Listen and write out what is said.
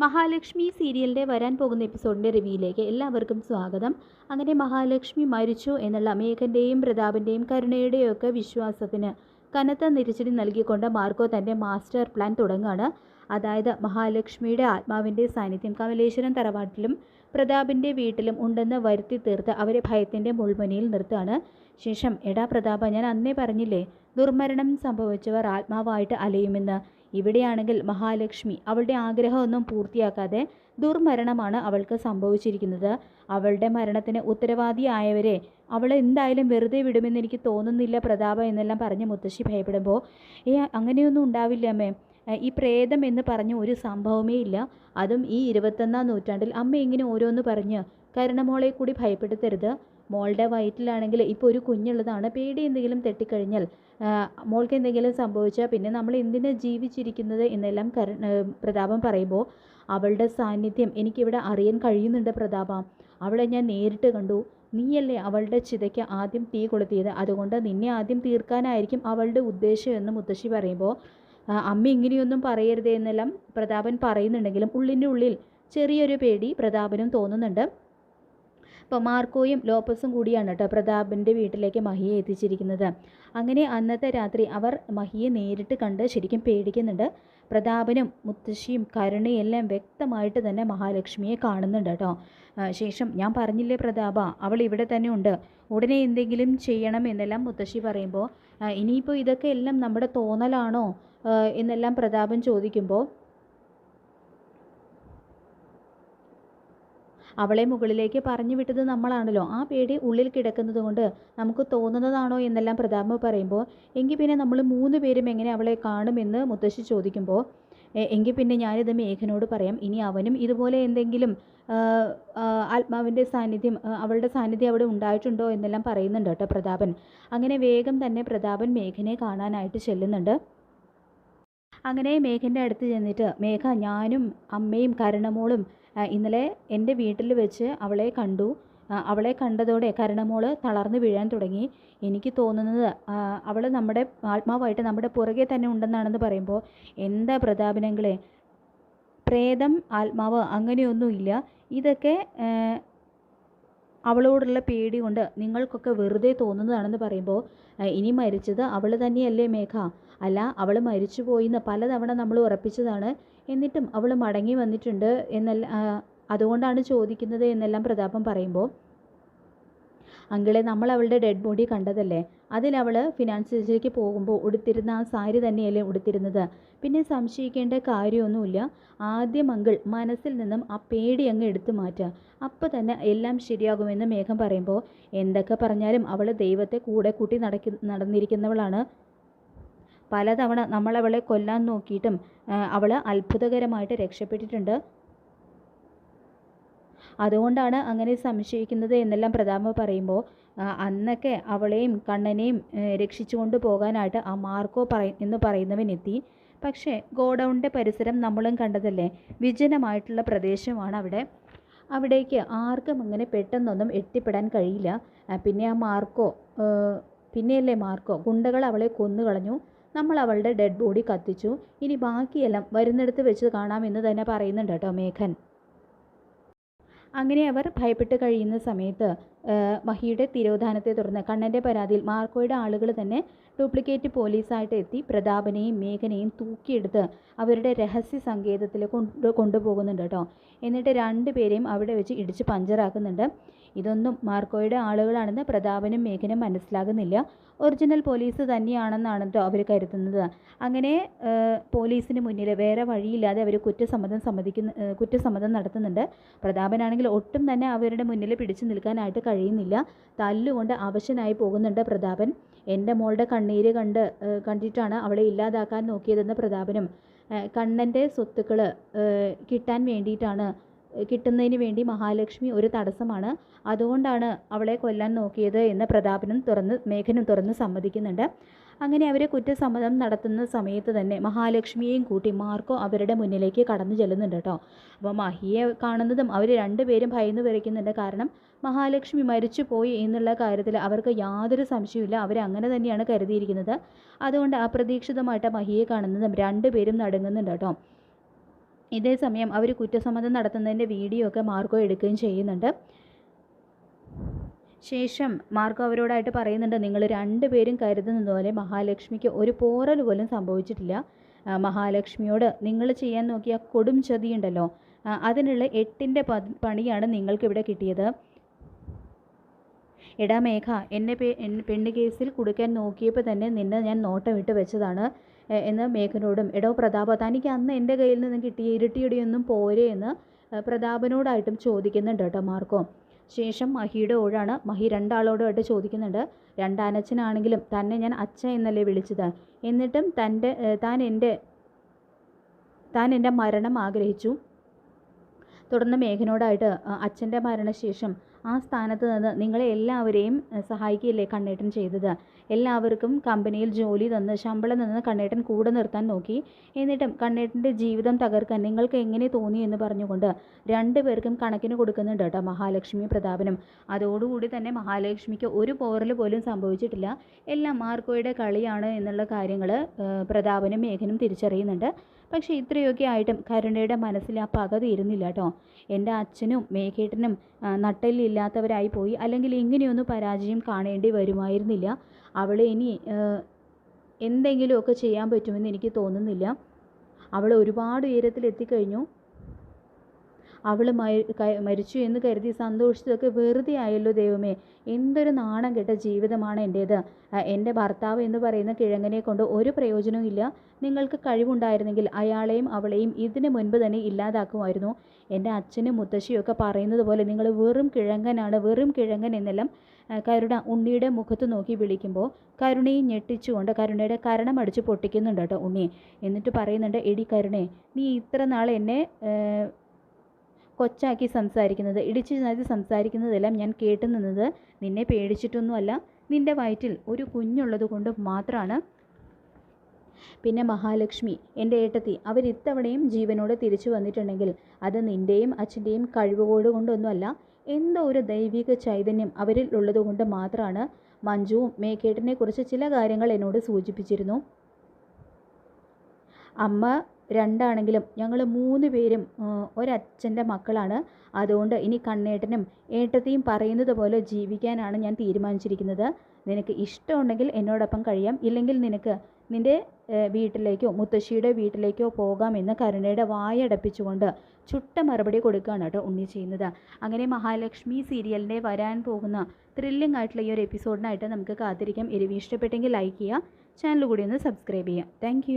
മഹാലക്ഷ്മി സീരിയലിൻ്റെ വരാൻ പോകുന്ന എപ്പിസോഡിൻ്റെ റിവ്യൂയിലേക്ക് എല്ലാവർക്കും സ്വാഗതം. അങ്ങനെ മഹാലക്ഷ്മി മരിച്ചു എന്നുള്ള മേഘൻ്റെയും പ്രതാപിൻ്റെയും കരുണയുടെയും ഒക്കെ വിശ്വാസത്തിന് കനത്ത തിരിച്ചടി നൽകിക്കൊണ്ട് മാർക്കോ തൻ്റെ മാസ്റ്റർ പ്ലാൻ തുടങ്ങുകയാണ്. അതായത് മഹാലക്ഷ്മിയുടെ ആത്മാവിൻ്റെ സാന്നിധ്യം കമലേശ്വരം തറവാട്ടിലും പ്രതാപിൻ്റെ വീട്ടിലും ഉണ്ടെന്ന് വരുത്തി തീർത്ത് അവരെ ഭയത്തിൻ്റെ മുൾമുനയിൽ നിർത്തുകയാണ്. ശേഷം എടാ പ്രതാപ, ഞാൻ അന്നേ പറഞ്ഞില്ലേ ദുർമരണം സംഭവിച്ചവർ ആത്മാവായിട്ട് അലയുമെന്ന്. ഇവിടെയാണെങ്കിൽ മഹാലക്ഷ്മി അവളുടെ ആഗ്രഹമൊന്നും പൂർത്തിയാക്കാതെ ദുർമരണമാണ് അവൾക്ക് സംഭവിച്ചിരിക്കുന്നത്. അവളുടെ മരണത്തിന് ഉത്തരവാദിയായവരെ അവൾ എന്തായാലും വെറുതെ വിടുമെന്ന് എനിക്ക് തോന്നുന്നില്ല പ്രതാപ എന്നെല്ലാം പറഞ്ഞ് മുത്തശ്ശി ഭയപ്പെടുമ്പോൾ, അങ്ങനെയൊന്നും ഉണ്ടാവില്ല അമ്മേ, ഈ പ്രേതം എന്ന് പറഞ്ഞ ഒരു സംഭവമേ ഇല്ല. അതും ഈ 21-ാം നൂറ്റാണ്ടിൽ അമ്മ ഇങ്ങനെ ഓരോന്ന് പറഞ്ഞ് കരുണമോളെ കൂടി ഭയപ്പെടുത്തരുത്. മോളുടെ വയറ്റിലാണെങ്കിൽ ഇപ്പോൾ ഒരു കുഞ്ഞുള്ളതാണ്. പേടി എന്തെങ്കിലും തെറ്റിക്കഴിഞ്ഞാൽ മോൾക്ക് എന്തെങ്കിലും സംഭവിച്ചാൽ പിന്നെ നമ്മൾ എന്തിനാ ജീവിച്ചിരിക്കുന്നത് എന്നെല്ലാം പ്രതാപം പറയുമ്പോൾ, അവളുടെ സാന്നിധ്യം എനിക്കിവിടെ അറിയാൻ കഴിയുന്നുണ്ട് പ്രതാപ. അവളെ ഞാൻ നേരിട്ട് കണ്ടു. നീയല്ലേ അവളുടെ ചിതയ്ക്ക് ആദ്യം തീ കൊളുത്തിയത്, അതുകൊണ്ട് നിന്നെ ആദ്യം തീർക്കാനായിരിക്കും അവളുടെ ഉദ്ദേശം എന്ന് മുത്തശ്ശി പറയുമ്പോൾ, അമ്മ ഇങ്ങനെയൊന്നും പറയരുതേ എന്നെല്ലാം പ്രതാപൻ പറയുന്നുണ്ടെങ്കിലും ഉള്ളിൻ്റെ ഉള്ളിൽ ചെറിയൊരു പേടി പ്രതാപനും തോന്നുന്നുണ്ട്. അപ്പോൾ മാർക്കോയും ലോപ്പസും കൂടിയാണ് കേട്ടോ പ്രതാപിൻ്റെ വീട്ടിലേക്ക് മഹിയെ എത്തിച്ചിരിക്കുന്നത്. അങ്ങനെ അന്നത്തെ രാത്രി അവർ മഹിയെ നേരിട്ട് കണ്ട് ശരിക്കും പേടിക്കുന്നുണ്ട്. പ്രതാപനും മുത്തശ്ശിയും കരുണയെല്ലാം വ്യക്തമായിട്ട് തന്നെ മഹാലക്ഷ്മിയെ കാണുന്നുണ്ട് കേട്ടോ. ശേഷം ഞാൻ പറഞ്ഞില്ലേ പ്രതാപ, അവൾ ഇവിടെ തന്നെ ഉണ്ട്, ഉടനെ എന്തെങ്കിലും ചെയ്യണം എന്നെല്ലാം മുത്തശ്ശി പറയുമ്പോൾ, ഇനിയിപ്പോൾ ഇതൊക്കെ എല്ലാം നമ്മുടെ തോന്നലാണോ എന്നെല്ലാം പ്രതാപൻ ചോദിക്കുമ്പോൾ, അവളെ മുകളിലേക്ക് പറഞ്ഞു വിട്ടത് നമ്മളാണല്ലോ, ആ പേടി ഉള്ളിൽ കിടക്കുന്നത് കൊണ്ട് നമുക്ക് തോന്നുന്നതാണോ എന്നെല്ലാം പ്രതാപൻ പറയുമ്പോൾ, എങ്കിൽ പിന്നെ നമ്മൾ 3 പേരും എങ്ങനെ അവളെ കാണുമെന്ന് മുത്തശ്ശി ചോദിക്കുമ്പോൾ, എങ്കിൽ പിന്നെ ഞാനിത് മേഘനോട് പറയാം, ഇനി അവനും ഇതുപോലെ എന്തെങ്കിലും ആത്മാവിൻ്റെ സാന്നിധ്യം അവളുടെ സാന്നിധ്യം അവിടെ ഉണ്ടായിട്ടുണ്ടോ എന്നെല്ലാം പറയുന്നുണ്ട് കേട്ടോ പ്രതാപൻ. അങ്ങനെ വേഗം തന്നെ പ്രതാപൻ മേഘനെ കാണാനായിട്ട് ചെല്ലുന്നുണ്ട്. അങ്ങനെ മേഘൻ്റെ അടുത്ത് ചെന്നിട്ട്, മേഘ, ഞാനും അമ്മയും കരുണമോളും ഇന്നലെ എൻ്റെ വീട്ടിൽ വെച്ച് അവളെ കണ്ടു. അവളെ കണ്ടതോടെ കരുണമോൾ തളർന്നു വീഴാൻ തുടങ്ങി. എനിക്ക് തോന്നുന്നത് അവൾ നമ്മുടെ ആത്മാവായിട്ട് നമ്മുടെ പുറകെ തന്നെ ഉണ്ടെന്നാണെന്ന് പറയുമ്പോൾ, എന്താ പ്രതാപനങ്ങളെ, പ്രേതം ആത്മാവ് അങ്ങനെയൊന്നുമില്ല, ഇതൊക്കെ അവളോടുള്ള പേടി കൊണ്ട് നിങ്ങൾക്കൊക്കെ വെറുതെ തോന്നുന്നതാണെന്ന് പറയുമ്പോൾ, ഇനി മരിച്ചത് അവൾ തന്നെയല്ലേ മേഘ, അല്ല അവൾ മരിച്ചു പോയിന്ന് പലതവണ നമ്മൾ ഉറപ്പിച്ചതാണ്, എന്നിട്ടും അവൾ മടങ്ങി വന്നിട്ടുണ്ട് എന്നല്ല, അതുകൊണ്ടാണ് ചോദിക്കുന്നത് എന്നെല്ലാം പ്രതാപം പറയുമ്പോൾ, അങ്കിളെ, നമ്മൾ അവളുടെ ഡെഡ് ബോഡി കണ്ടതല്ലേ, അതിലവൾ ഫിനാൻസ് സർജറിക്ക് പോകുമ്പോൾ ഉടുത്തിരുന്ന ആ സാരി തന്നെയല്ലേ ഉടുത്തിരുന്നത്, പിന്നെ സംശയിക്കേണ്ട കാര്യമൊന്നുമില്ല. ആദ്യം അങ്കിൾ മനസ്സിൽ നിന്നും ആ പേടി അങ്ങ് എടുത്തു മാറ്റുക, അപ്പോൾ തന്നെ എല്ലാം ശരിയാകുമെന്ന് മേഘം പറയുമ്പോൾ, എന്തൊക്കെ പറഞ്ഞാലും അവൾ ദൈവത്തെ കൂടെ കൂട്ടി നടന്നിരിക്കുന്നവളാണ്. പലതവണ നമ്മളവളെ കൊല്ലാൻ നോക്കിയിട്ടും അവൾ അത്ഭുതകരമായിട്ട് രക്ഷപ്പെട്ടിട്ടുണ്ട്. അതുകൊണ്ടാണ് അങ്ങനെ സംശയിക്കുന്നത് എന്നെല്ലാം പ്രതാപൻ പറയുമ്പോൾ, അന്നൊക്കെ അവളെയും കണ്ണനെയും രക്ഷിച്ചു കൊണ്ട് പോകാനായിട്ട് ആ മാർക്കോ എന്ന് പറയുന്നവൻ എത്തി. പക്ഷേ ഗോഡൗണിൻ്റെ പരിസരം നമ്മളും കണ്ടതല്ലേ, വിജനമായിട്ടുള്ള പ്രദേശമാണ് അവിടെ. അവിടേക്ക് ആർക്കും അങ്ങനെ പെട്ടെന്നൊന്നും എത്തിപ്പെടാൻ കഴിയില്ല. പിന്നെ ആ മാർക്കോ പിന്നെയല്ലേ മാർക്കോ, ഗുണ്ടകൾ അവളെ കൊന്നുകളഞ്ഞു, നമ്മൾ അവളുടെ ഡെഡ് ബോഡി കത്തിച്ചു, ഇനി ബാക്കിയെല്ലാം വരുന്നിടത്ത് വെച്ച് കാണാമെന്ന് തന്നെ പറയുന്നുണ്ട് കേട്ടോ മേഘൻ. അങ്ങനെ അവർ ഭയപ്പെട്ട് കഴിയുന്ന സമയത്ത് മഹിയുടെ തിരോധാനത്തെ തുടർന്ന് കണ്ണൻ്റെ പരാതിയിൽ മാർക്കോയുടെ ആളുകൾ തന്നെ ഡ്യൂപ്ലിക്കേറ്റ് പോലീസായിട്ട് എത്തി പ്രതാപനെയും മേഘനെയും തൂക്കിയെടുത്ത് അവരുടെ രഹസ്യ സങ്കേതത്തിൽ കൊണ്ടുപോകുന്നുണ്ട് കേട്ടോ. എന്നിട്ട് 2 പേരെയും അവിടെ വെച്ച് ഇടിച്ച് പഞ്ചറാക്കുന്നുണ്ട്. ഇതൊന്നും മാർക്കോയുടെ ആളുകളാണെന്ന് പ്രതാപനും മേഘനും മനസ്സിലാകുന്നില്ല. ഒറിജിനൽ പോലീസ് തന്നെയാണെന്നാണ് കേട്ടോ അവർ കരുതുന്നത്. അങ്ങനെ പോലീസിന് മുന്നിൽ വേറെ വഴിയില്ലാതെ അവർ കുറ്റസമ്മതം നടത്തുന്നുണ്ട്. പ്രതാപനാണെങ്കിൽ ഒട്ടും തന്നെ അവരുടെ മുന്നിൽ പിടിച്ചു നിൽക്കാനായിട്ട് കഴിയുന്നില്ല. തല്ലുകൊണ്ട് അവശനായി പോകുന്നുണ്ട് പ്രതാപൻ. എൻ്റെ മോളുടെ കണ്ണീര് കണ്ടിട്ടാണ് അവളെ ഇല്ലാതാക്കാൻ നോക്കിയതെന്ന് പ്രതാപനും, കണ്ണൻ്റെ സ്വത്തുക്കൾ കിട്ടുന്നതിന് വേണ്ടി മഹാലക്ഷ്മി ഒരു തടസ്സമാണ്, അതുകൊണ്ടാണ് അവളെ കൊല്ലാൻ നോക്കിയത് എന്ന് മേഘനും തുറന്ന് സമ്മതിക്കുന്നുണ്ട്. അങ്ങനെ അവർ കുറ്റസമ്മതം നടത്തുന്ന സമയത്ത് തന്നെ മഹാലക്ഷ്മിയെയും കൂട്ടി മാർക്കോ അവരുടെ മുന്നിലേക്ക് കടന്നു ചെല്ലുന്നുണ്ട് കേട്ടോ. അപ്പോൾ മഹിയെ കാണുന്നതും അവർ 2 പേരും ഭയന്ന് വിറയ്ക്കുന്നുണ്ട്. കാരണം മഹാലക്ഷ്മി മരിച്ചു പോയി എന്നുള്ള കാര്യത്തിൽ അവർക്ക് യാതൊരു സംശയമില്ല, അവരങ്ങനെ തന്നെയാണ് കരുതിയിരിക്കുന്നത്. അതുകൊണ്ട് അപ്രതീക്ഷിതമായിട്ട് മഹിയെ കാണുന്നതും 2 പേരും നടുങ്ങുന്നുണ്ട് കേട്ടോ. ഇതേ സമയം അവർ കുറ്റസമ്മതം നടത്തുന്നതിൻ്റെ വീഡിയോ ഒക്കെ മാർഗോ എടുക്കുകയും ചെയ്യുന്നുണ്ട്. ശേഷം മാർഗോ അവരോടായിട്ട് പറയുന്നുണ്ട്, നിങ്ങൾ രണ്ടുപേരും കരുതുന്നത് പോലെ മഹാലക്ഷ്മിക്ക് ഒരു പോറൽ പോലും സംഭവിച്ചിട്ടില്ല. മഹാലക്ഷ്മിയോട് നിങ്ങൾ ചെയ്യാൻ നോക്കിയ കൊടും ചതിയുണ്ടല്ലോ, അതിനുള്ള 8ൻ്റെ പണിയാണ് നിങ്ങൾക്കിവിടെ കിട്ടിയത്. എടാ മേഘ, എന്നെ പെണ്ണ് കേസിൽ കൊടുക്കാൻ നോക്കിയപ്പോൾ തന്നെ നിന്നെ ഞാൻ നോട്ടം ഇട്ട് വെച്ചതാണ് എന്ന് മേഘനോടും, എടോ പ്രതാപ, തനിക്ക് അന്ന് എൻ്റെ കയ്യിൽ നിന്ന് കിട്ടിയ ഇരട്ടിയടിയൊന്നും പോരെ എന്ന് പ്രതാപനോടായിട്ടും ചോദിക്കുന്നുണ്ട് കേട്ടോ മാർഗോ. ശേഷം മഹിയുടെ ഓഴാണ്. മഹി രണ്ടാളോടുമായിട്ട് ചോദിക്കുന്നുണ്ട്, രണ്ടാനച്ഛനാണെങ്കിലും തന്നെ ഞാൻ അച്ഛ എന്നല്ലേ വിളിച്ചത്, എന്നിട്ടും താൻ എൻ്റെ മരണം ആഗ്രഹിച്ചു. തുടർന്ന് മേഘനോടായിട്ട്, അച്ഛൻ്റെ മരണശേഷം ആ സ്ഥാനത്ത് നിന്ന് നിങ്ങളെ എല്ലാവരെയും സഹായിക്കുകയല്ലേ കണ്ണേട്ടൻ ചെയ്തത്, എല്ലാവർക്കും കമ്പനിയിൽ ജോലി തന്ന് ശമ്പളം തന്ന് കണ്ണേട്ടൻ കൂടെ നിർത്താൻ നോക്കി, എന്നിട്ടും കണ്ണേട്ടൻ്റെ ജീവിതം തകർക്കാൻ നിങ്ങൾക്ക് എങ്ങനെ തോന്നി എന്ന് പറഞ്ഞുകൊണ്ട് രണ്ടുപേർക്കും കണക്കിന് കൊടുക്കുന്നുണ്ട് കേട്ടോ മഹാലക്ഷ്മി പ്രതാപനും. അതോടുകൂടി തന്നെ മഹാലക്ഷ്മിക്ക് ഒരു പോറൽ പോലും സംഭവിച്ചിട്ടില്ല, എല്ലാം മാർഗോയുടെ കളിയാണ് എന്നുള്ള കാര്യങ്ങൾ പ്രതാപനും മേഘനും തിരിച്ചറിയുന്നുണ്ട്. പക്ഷേ ഇത്രയൊക്കെ ആയിട്ടും കരുണയുടെ മനസ്സിൽ ആ പക തീരുന്നില്ല കേട്ടോ. എൻ്റെ അച്ഛനും മേഘേട്ടനും നട്ടെല്ലില്ലാത്തവരായി പോയി, അല്ലെങ്കിൽ ഇങ്ങനെയൊന്നും പരാജയം കാണേണ്ടി വരുമായിരുന്നില്ല. അവളെ ഇനി എന്തെങ്കിലുമൊക്കെ ചെയ്യാൻ പറ്റുമെന്ന് എനിക്ക് തോന്നുന്നില്ല. അവൾ ഒരുപാട് ഉയരത്തിലെത്തിക്കഴിഞ്ഞു. അവൾ മരിച്ചു എന്ന് കരുതി സന്തോഷിച്ചതൊക്കെ വെറുതെ ആയല്ലോ ദൈവമേ, എന്തൊരു നാണം കെട്ട ജീവിതമാണ് എൻ്റേത്. എൻ്റെ ഭർത്താവ് എന്ന് പറയുന്ന കിഴങ്ങനെ കൊണ്ട് ഒരു പ്രയോജനവും ഇല്ല. നിങ്ങൾക്ക് കഴിവുണ്ടായിരുന്നെങ്കിൽ അയാളെയും അവളെയും ഇതിനു മുൻപ് തന്നെ ഇല്ലാതാക്കുമായിരുന്നു. എൻ്റെ അച്ഛനും മുത്തശ്ശിയൊക്കെ പറയുന്നത് പോലെ നിങ്ങൾ വെറും കിഴങ്ങനാണ്, വെറും കിഴങ്ങൻ എന്നെല്ലാം കരുണ ഉണ്ണിയുടെ മുഖത്ത് നോക്കി വിളിക്കുമ്പോൾ കരുണയെ ഞെട്ടിച്ചുകൊണ്ട് കരുണയുടെ കരണമടിച്ച് പൊട്ടിക്കുന്നുണ്ട് കേട്ടോ ഉണ്ണി. എന്നിട്ട് പറയുന്നുണ്ട്, എടി കരുണേ, നീ ഇത്ര നാൾ എന്നെ കൊച്ചാക്കി സംസാരിക്കുന്നത്, ഇടിച്ചു ചാതി സംസാരിക്കുന്നതെല്ലാം ഞാൻ കേട്ടു നിന്നത് നിന്നെ പേടിച്ചിട്ടൊന്നുമല്ല, നിൻ്റെ വയറ്റിൽ ഒരു കുഞ്ഞുള്ളത് കൊണ്ട് മാത്രമാണ്. പിന്നെ മഹാലക്ഷ്മി, എൻ്റെ ഏട്ടത്തി, അവരിത്തവണയും ജീവനോട് തിരിച്ചു വന്നിട്ടുണ്ടെങ്കിൽ അത് നിൻ്റെയും അച്ഛൻ്റെയും കഴിവുകോട് കൊണ്ടൊന്നുമല്ല, എന്തോ ഒരു ദൈവിക ചൈതന്യം അവരിൽ ഉള്ളത് കൊണ്ട് മാത്രമാണ്. മഞ്ജുവും മേഘേട്ടനെ കുറിച്ച് ചില കാര്യങ്ങൾ എന്നോട് സൂചിപ്പിച്ചിരുന്നു. അമ്മ രണ്ടാണെങ്കിലും ഞങ്ങൾ 3 പേരും ഒരച്ഛൻ്റെ മക്കളാണ്. അതുകൊണ്ട് ഇനി കണ്ണേട്ടനും ഏട്ടത്തെയും പറയുന്നത് പോലെ ജീവിക്കാനാണ് ഞാൻ തീരുമാനിച്ചിരിക്കുന്നത്. നിനക്ക് ഇഷ്ടമുണ്ടെങ്കിൽ എന്നോടൊപ്പം കഴിയാം, ഇല്ലെങ്കിൽ നിനക്ക് നിൻ്റെ വീട്ടിലേക്കോ മുത്തശ്ശിയുടെ വീട്ടിലേക്കോ പോകാമെന്ന് കരുണയുടെ വായടപ്പിച്ചുകൊണ്ട് ചുട്ട മറുപടി കൊടുക്കുകയാണ് കേട്ടോ ഉണ്ണി ചെയ്യുന്നത്. അങ്ങനെ മഹാലക്ഷ്മി സീരിയലിൻ്റെ വരാൻ പോകുന്ന ത്രില്ലിംഗ് ആയിട്ടുള്ള ഈ ഒരു എപ്പിസോഡിനായിട്ട് നമുക്ക് കാത്തിരിക്കാം. ഇഷ്ടപ്പെട്ടെങ്കിൽ ലൈക്ക് ചെയ്യുക, ചാനൽ കൂടി ഒന്ന് സബ്സ്ക്രൈബ് ചെയ്യുക. താങ്ക്